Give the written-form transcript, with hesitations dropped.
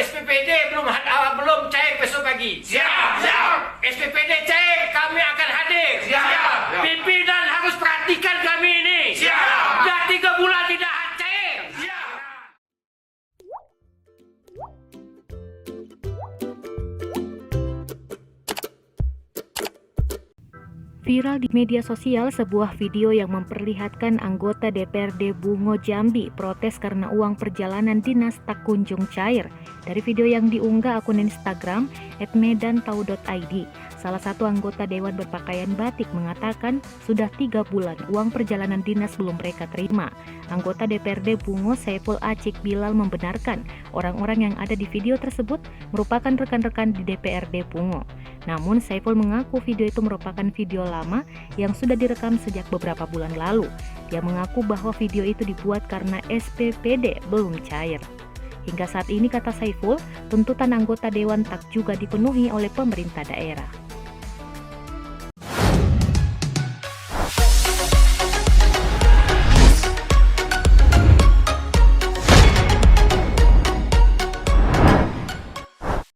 SPPD belum cair besok pagi. Siap. SPPD cair, kami akan hadir. Siap. Pimpinan harus perhatikan kami ini. Siap. Sudah 3 bulan tidak cair. Viral di media sosial sebuah video yang memperlihatkan anggota DPRD Bungo Jambi protes karena uang perjalanan dinas tak kunjung cair. Dari video yang diunggah akun Instagram @medantau.id, salah satu anggota dewan berpakaian batik mengatakan sudah 3 bulan uang perjalanan dinas belum mereka terima. Anggota DPRD Bungo Saiful Acik Bilal membenarkan orang-orang yang ada di video tersebut merupakan rekan-rekan di DPRD Bungo. Namun Saiful mengaku video itu merupakan video lama yang sudah direkam sejak beberapa bulan lalu. Dia mengaku bahwa video itu dibuat karena SPPD belum cair. Hingga saat ini, kata Saiful, tuntutan anggota dewan tak juga dipenuhi oleh pemerintah daerah.